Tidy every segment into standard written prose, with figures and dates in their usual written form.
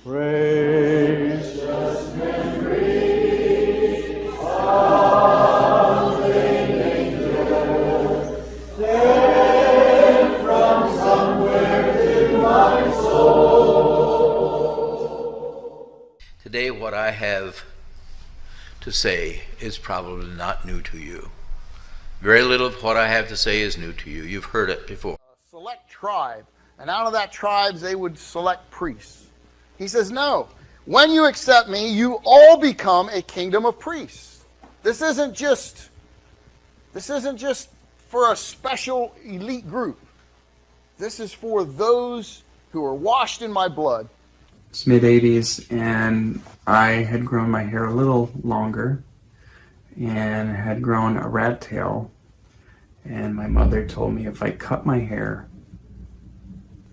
Gracious memory of the angel, sent from somewhere to my soul. Today, what I have to say is probably not new to you. Very little of what I have to say is new to you. You've heard it before. Select tribe, and out of that tribe they would select priests. He says, no, when you accept me, you all become a kingdom of priests. This isn't just for a special elite group. This is for those who are washed in my blood. It's mid-80s, and I had grown my hair a little longer and had grown a rat tail. And my mother told me if I cut my hair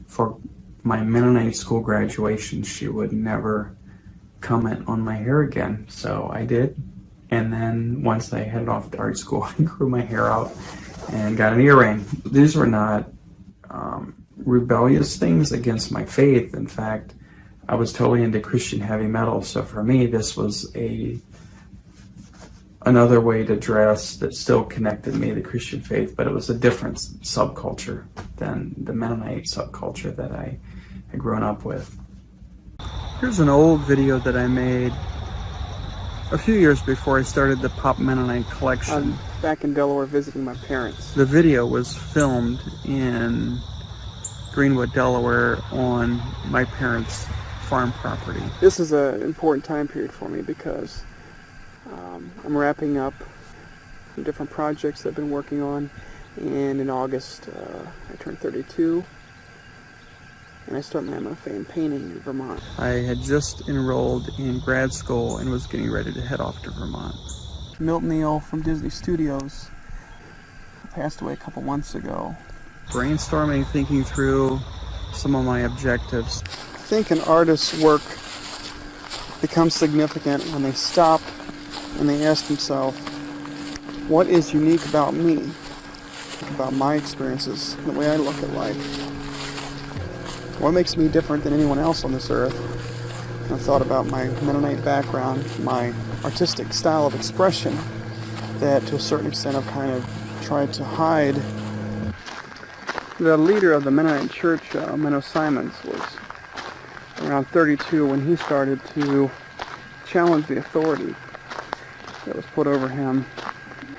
for my Mennonite school graduation, she would never comment on my hair again. So I did. And then once I headed off to art school, I grew my hair out and got an earring. These were not rebellious things against my faith. In fact, I was totally into Christian heavy metal. So for me, this was another way to dress that still connected me to the Christian faith, but it was a different subculture than the Mennonite subculture that I had grown up with. Here's an old video that I made a few years before I started the Pop-Mennonite collection. I'm back in Delaware visiting my parents. The video was filmed in Greenwood, Delaware on my parents' farm property. This is an important time period for me because I'm wrapping up some different projects I've been working on, and in August I turned 32 and I start my MFA in painting in Vermont. I had just enrolled in grad school and was getting ready to head off to Vermont. Milt Neal from Disney Studios passed away a couple months ago. Brainstorming, thinking through some of my objectives. I think an artist's work becomes significant when they stop and they ask themselves, what is unique about me, about my experiences, the way I look at life? What makes me different than anyone else on this earth? And I've thought about my Mennonite background, my artistic style of expression, that to a certain extent I've kind of tried to hide. The leader of the Mennonite church, Menno Simons, was around 32 when he started to challenge the authority that was put over him.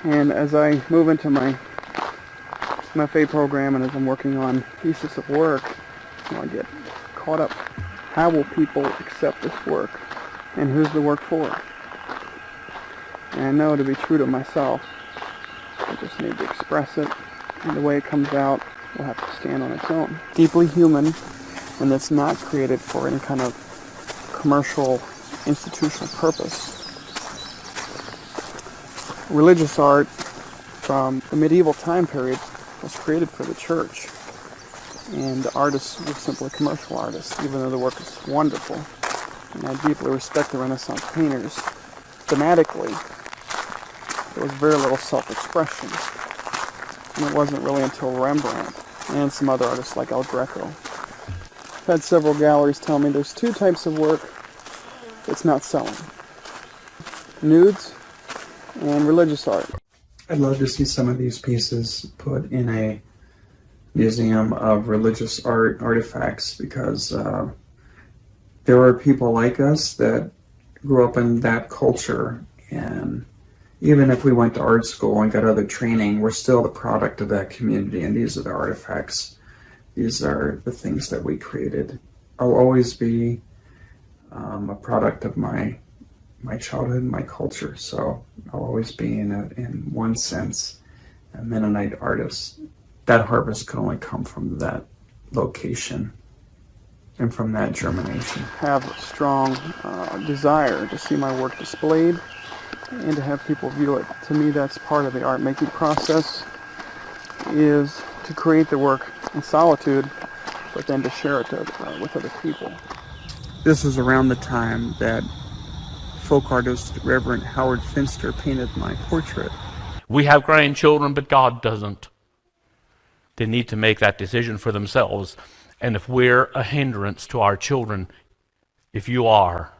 And as I move into my MFA program and as I'm working on thesis of work, I get caught up. How will people accept this work? And who's the work for? And I know to be true to myself, I just need to express it, and the way it comes out will have to stand on its own. Deeply human, and that's not created for any kind of commercial, institutional purpose. Religious art from the medieval time period was created for the church, and the artists were simply commercial artists, even though the work is wonderful. And I deeply respect the Renaissance painters. Thematically, there was very little self-expression, and it wasn't really until Rembrandt and some other artists like El Greco. I've had several galleries tell me there's two types of work that's not selling: nudes and religious art. I'd love to see some of these pieces put in a museum of religious art artifacts, because there are people like us that grew up in that culture, and even if we went to art school and got other training, we're still the product of that community, and these are the artifacts. These are the things that we created. I'll always be a product of my childhood and my culture, so I'll always be, in one sense, a Mennonite artist. That harvest could only come from that location and from that germination. Have a strong desire to see my work displayed and to have people view it. To me, that's part of the art making process, is to create the work in solitude, but then to share it with other people. This is around the time that folk artist Reverend Howard Finster painted my portrait. We have grandchildren, but God doesn't. They need to make that decision for themselves. And if we're a hindrance to our children if you are,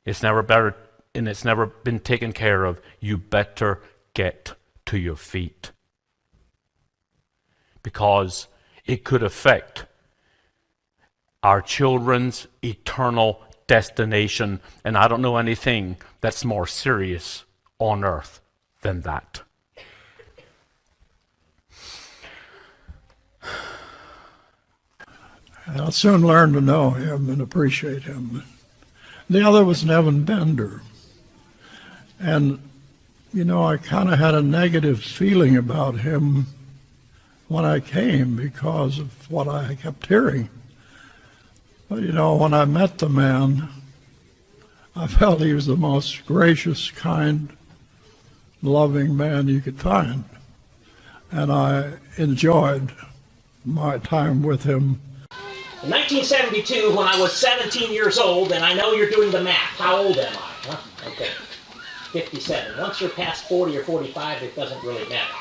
it's never better, and it's never been taken care of, you better get to your feet. Because it could affect our children's eternal destination, and I don't know anything that's more serious on earth than that. I soon learned to know him and appreciate him. The other was Nevin Bender. And, you know, I kind of had a negative feeling about him when I came because of what I kept hearing. But, you know, when I met the man, I felt he was the most gracious, kind, loving man you could find. And I enjoyed my time with him. In 1972, when I was 17 years old, and I know you're doing the math, how old am I? Huh? Okay, 57. Once you're past 40 or 45, it doesn't really matter.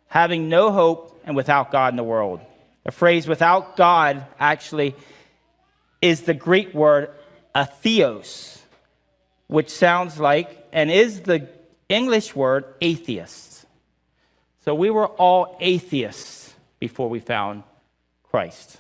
Having no hope and without God in the world. The phrase without God actually is the Greek word atheos, which sounds like and is the English word atheist. So we were all atheists before we found Christ.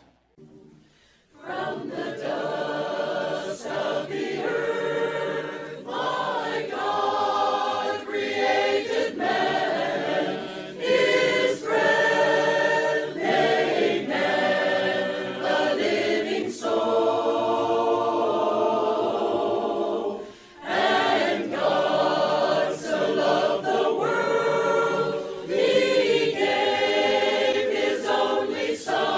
From the dust of the earth, my God created man. His breath made man a living soul. And God so loved the world, He gave His only Son.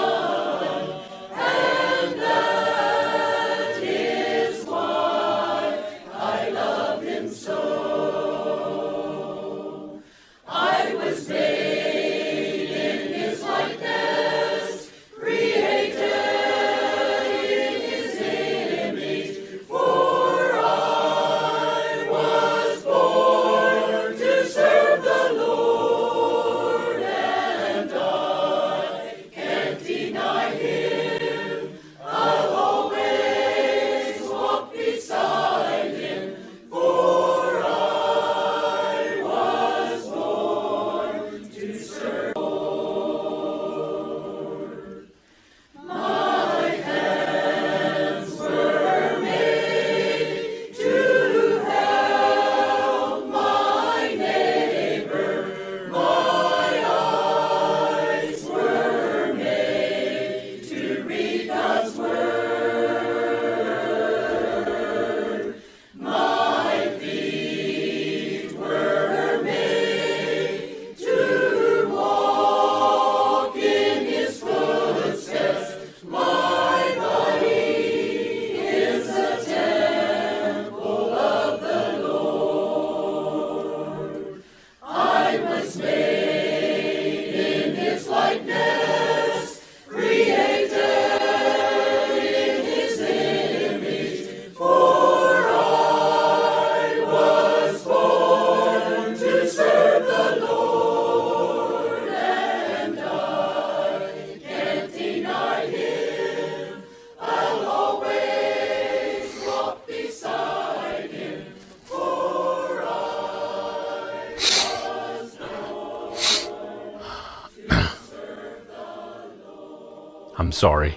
I'm sorry.